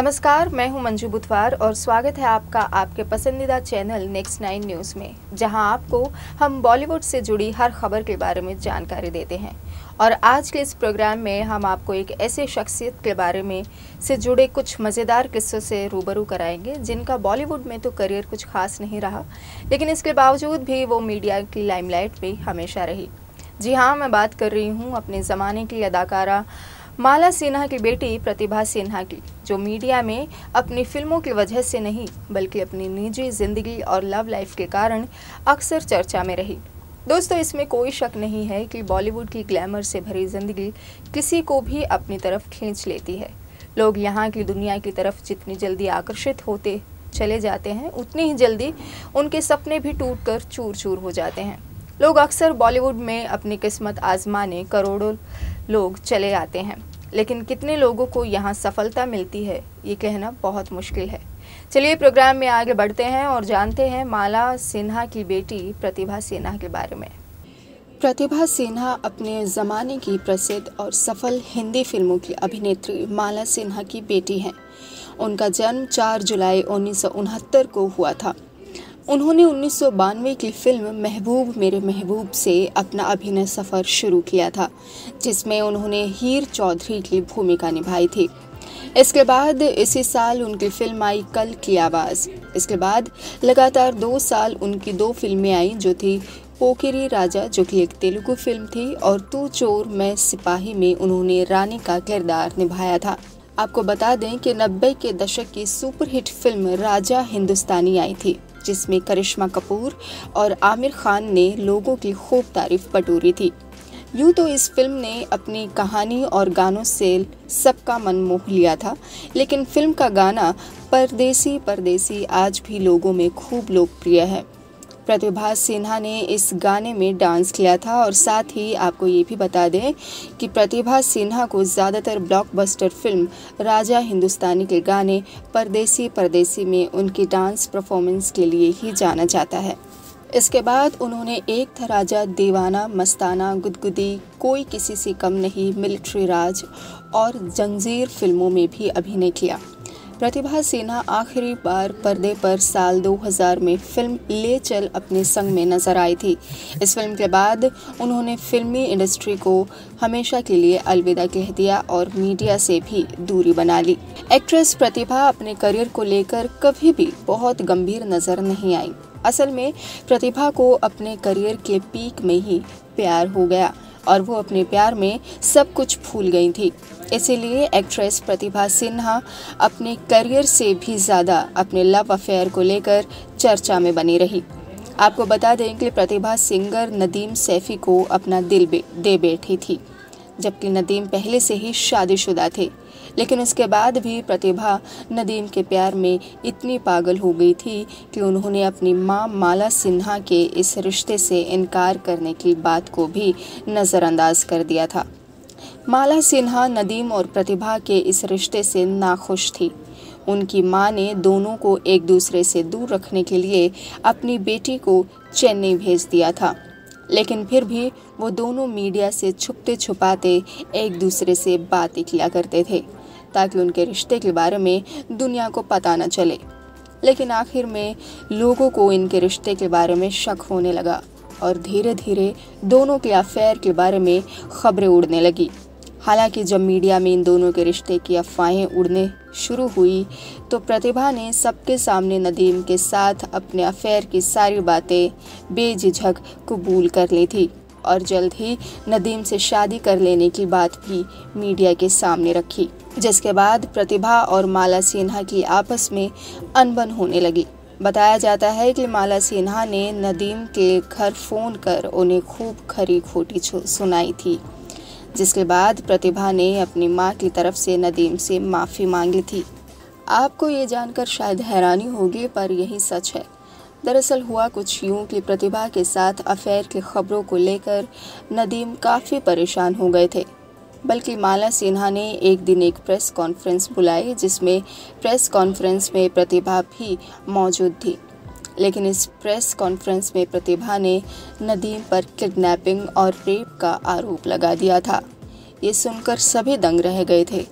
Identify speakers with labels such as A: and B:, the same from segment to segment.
A: नमस्कार, मैं हूं मंजू बुधवार और स्वागत है आपका आपके पसंदीदा चैनल नेक्स्ट 9 न्यूज़ में, जहां आपको हम बॉलीवुड से जुड़ी हर खबर के बारे में जानकारी देते हैं। और आज के इस प्रोग्राम में हम आपको एक ऐसे शख्सियत के बारे में से जुड़े कुछ मज़ेदार किस्सों से रूबरू कराएंगे जिनका बॉलीवुड में तो करियर कुछ खास नहीं रहा, लेकिन इसके बावजूद भी वो मीडिया की लाइमलाइट में हमेशा रही। जी हाँ, मैं बात कर रही हूँ अपने ज़माने की अदाकारा माला सिन्हा की बेटी प्रतिभा सिन्हा की, जो मीडिया में अपनी फिल्मों की वजह से नहीं बल्कि अपनी निजी ज़िंदगी और लव लाइफ के कारण अक्सर चर्चा में रही। दोस्तों, इसमें कोई शक नहीं है कि बॉलीवुड की ग्लैमर से भरी ज़िंदगी किसी को भी अपनी तरफ खींच लेती है। लोग यहाँ की दुनिया की तरफ जितनी जल्दी आकर्षित होते चले जाते हैं, उतनी ही जल्दी उनके सपने भी टूट कर चूर चूर हो जाते हैं। लोग अक्सर बॉलीवुड में अपनी किस्मत आजमाने करोड़ों लोग चले आते हैं, लेकिन कितने लोगों को यहाँ सफलता मिलती है ये कहना बहुत मुश्किल है। चलिए प्रोग्राम में आगे बढ़ते हैं और जानते हैं माला सिन्हा की बेटी प्रतिभा सिन्हा के बारे में। प्रतिभा सिन्हा अपने ज़माने की प्रसिद्ध और सफल हिंदी फिल्मों की अभिनेत्री माला सिन्हा की बेटी हैं। उनका जन्म 4 जुलाई 1969 को हुआ था। उन्होंने 1992 की फिल्म महबूब मेरे महबूब से अपना अभिनय सफ़र शुरू किया था, जिसमें उन्होंने हीर चौधरी की भूमिका निभाई थी। इसके बाद इसी साल उनकी फिल्म आई कल की आवाज़। इसके बाद लगातार 2 साल उनकी 2 फिल्में आई, जो थी पोकिरी राजा, जो कि एक तेलुगु फिल्म थी, और तू चोर मैं सिपाही में उन्होंने रानी का किरदार निभाया था। आपको बता दें कि 90 के दशक की सुपरहिट फिल्म राजा हिंदुस्तानी आई थी, जिसमें करिश्मा कपूर और आमिर खान ने लोगों की खूब तारीफ बटोरी थी। यूँ तो इस फिल्म ने अपनी कहानी और गानों से सबका मन मोह लिया था, लेकिन फिल्म का गाना परदेसी परदेसी आज भी लोगों में खूब लोकप्रिय है। प्रतिभा सिन्हा ने इस गाने में डांस किया था, और साथ ही आपको ये भी बता दें कि प्रतिभा सिन्हा को ज़्यादातर ब्लॉकबस्टर फिल्म राजा हिंदुस्तानी के गाने परदेसी परदेसी में उनकी डांस परफॉर्मेंस के लिए ही जाना जाता है। इसके बाद उन्होंने एक था राजा, दीवाना, मस्ताना, गुदगुदी, कोई किसी से कम नहीं, मिलिट्री राज और जंजीर फिल्मों में भी अभिनय किया। प्रतिभा सिन्हा आखिरी बार पर्दे पर साल 2000 में फिल्म ले चल अपने संग में नजर आई थी। इस फिल्म के बाद उन्होंने फिल्मी इंडस्ट्री को हमेशा के लिए अलविदा कह दिया और मीडिया से भी दूरी बना ली। एक्ट्रेस प्रतिभा अपने करियर को लेकर कभी भी बहुत गंभीर नजर नहीं आई। असल में प्रतिभा को अपने करियर के पीक में ही प्यार हो गया और वो अपने प्यार में सब कुछ भूल गई थी। इसीलिए एक्ट्रेस प्रतिभा सिन्हा अपने करियर से भी ज़्यादा अपने लव अफेयर को लेकर चर्चा में बनी रही। आपको बता दें कि प्रतिभा सिंगर नदीम सैफ़ी को अपना दिल दे बैठी थी, जबकि नदीम पहले से ही शादीशुदा थे। लेकिन उसके बाद भी प्रतिभा नदीम के प्यार में इतनी पागल हो गई थी कि उन्होंने अपनी मां माला सिन्हा के इस रिश्ते से इनकार करने की बात को भी नज़रअंदाज कर दिया था। माला सिन्हा नदीम और प्रतिभा के इस रिश्ते से नाखुश थी। उनकी मां ने दोनों को एक दूसरे से दूर रखने के लिए अपनी बेटी को चेन्नई भेज दिया था, लेकिन फिर भी वो दोनों मीडिया से छुपते छुपाते एक दूसरे से बातें किया करते थे, ताकि उनके रिश्ते के बारे में दुनिया को पता न चले। लेकिन आखिर में लोगों को इनके रिश्ते के बारे में शक होने लगा और धीरे धीरे दोनों के अफेयर के बारे में खबरें उड़ने लगी। हालांकि जब मीडिया में इन दोनों के रिश्ते की अफवाहें उड़ने शुरू हुई तो प्रतिभा ने सबके सामने नदीम के साथ अपने अफेयर की सारी बातें बेझिझक कबूल कर ली थी और जल्द ही नदीम से शादी कर लेने की बात भी मीडिया के सामने रखी, जिसके बाद प्रतिभा और माला सिन्हा की आपस में अनबन होने लगी। बताया जाता है कि माला सिन्हा ने नदीम के घर फ़ोन कर उन्हें खूब खरी खोटी सुनाई थी, जिसके बाद प्रतिभा ने अपनी मां की तरफ से नदीम से माफ़ी मांगी थी। आपको ये जानकर शायद हैरानी होगी, पर यही सच है। दरअसल हुआ कुछ यूँ कि प्रतिभा के साथ अफेयर की खबरों को लेकर नदीम काफ़ी परेशान हो गए थे। बल्कि माला सिन्हा ने एक दिन एक प्रेस कॉन्फ्रेंस बुलाई, जिसमें प्रेस कॉन्फ्रेंस में प्रतिभा भी मौजूद थी। लेकिन इस प्रेस कॉन्फ्रेंस में प्रतिभा ने नदीम पर किडनैपिंग और रेप का आरोप लगा दिया था। ये सुनकर सभी दंग रह गए थे।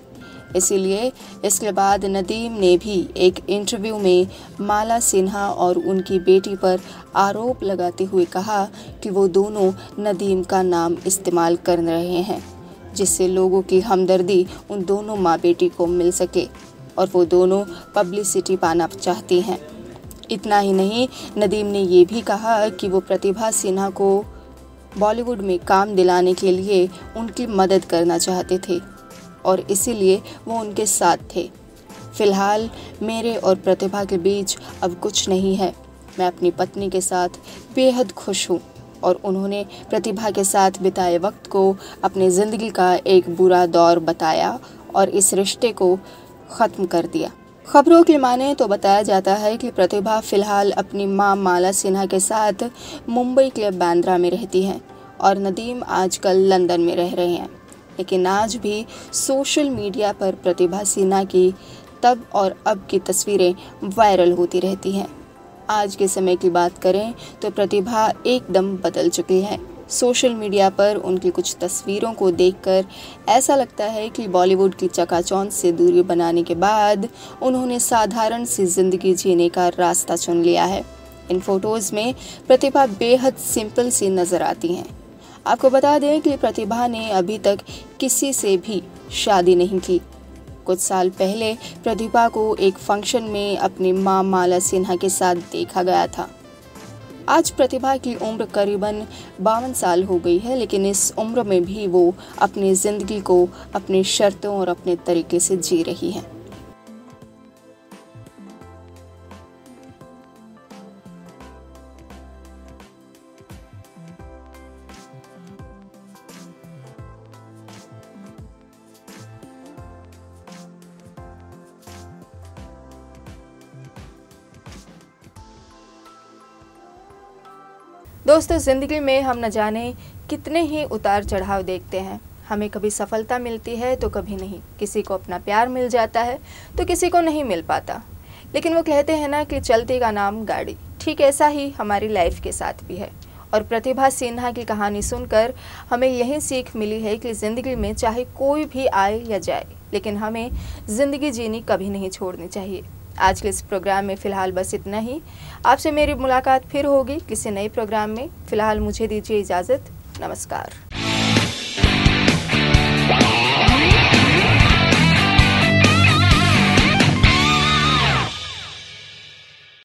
A: इसीलिए इसके बाद नदीम ने भी एक इंटरव्यू में माला सिन्हा और उनकी बेटी पर आरोप लगाते हुए कहा कि वो दोनों नदीम का नाम इस्तेमाल कर रहे हैं, जिससे लोगों की हमदर्दी उन दोनों माँ बेटी को मिल सके और वो दोनों पब्लिसिटी पाना चाहती हैं। इतना ही नहीं, नदीम ने ये भी कहा कि वो प्रतिभा सिन्हा को बॉलीवुड में काम दिलाने के लिए उनकी मदद करना चाहते थे और इसीलिए वो उनके साथ थे। फिलहाल मेरे और प्रतिभा के बीच अब कुछ नहीं है। मैं अपनी पत्नी के साथ बेहद खुश हूँ और उन्होंने प्रतिभा के साथ बिताए वक्त को अपनी ज़िंदगी का एक बुरा दौर बताया और इस रिश्ते को ख़त्म कर दिया। खबरों की माने तो बताया जाता है कि प्रतिभा फिलहाल अपनी मां माला सिन्हा के साथ मुंबई के बांद्रा में रहती हैं और नदीम आजकल लंदन में रह रहे हैं। लेकिन आज भी सोशल मीडिया पर प्रतिभा सिन्हा की तब और अब की तस्वीरें वायरल होती रहती हैं। आज के समय की बात करें तो प्रतिभा एकदम बदल चुकी है। सोशल मीडिया पर उनकी कुछ तस्वीरों को देखकर ऐसा लगता है कि बॉलीवुड की चकाचौंध से दूरी बनाने के बाद उन्होंने साधारण सी जिंदगी जीने का रास्ता चुन लिया है। इन फोटोज़ में प्रतिभा बेहद सिंपल सी नज़र आती हैं। आपको बता दें कि प्रतिभा ने अभी तक किसी से भी शादी नहीं की। कुछ साल पहले प्रतिभा को एक फंक्शन में अपनी मां माला सिन्हा के साथ देखा गया था। आज प्रतिभा की उम्र करीबन 52 साल हो गई है, लेकिन इस उम्र में भी वो अपनी ज़िंदगी को अपनी शर्तों और अपने तरीके से जी रही हैं। दोस्तों, ज़िंदगी में हम न जाने कितने ही उतार चढ़ाव देखते हैं। हमें कभी सफलता मिलती है तो कभी नहीं। किसी को अपना प्यार मिल जाता है तो किसी को नहीं मिल पाता। लेकिन वो कहते हैं ना कि चलती का नाम गाड़ी। ठीक ऐसा ही हमारी लाइफ के साथ भी है। और प्रतिभा सिन्हा की कहानी सुनकर हमें यही सीख मिली है कि ज़िंदगी में चाहे कोई भी आए या जाए, लेकिन हमें ज़िंदगी जीनी कभी नहीं छोड़नी चाहिए। आज के इस प्रोग्राम में फ़िलहाल बस इतना ही। आपसे मेरी मुलाकात फिर होगी किसी नए प्रोग्राम में। फ़िलहाल मुझे दीजिए इजाज़त। नमस्कार।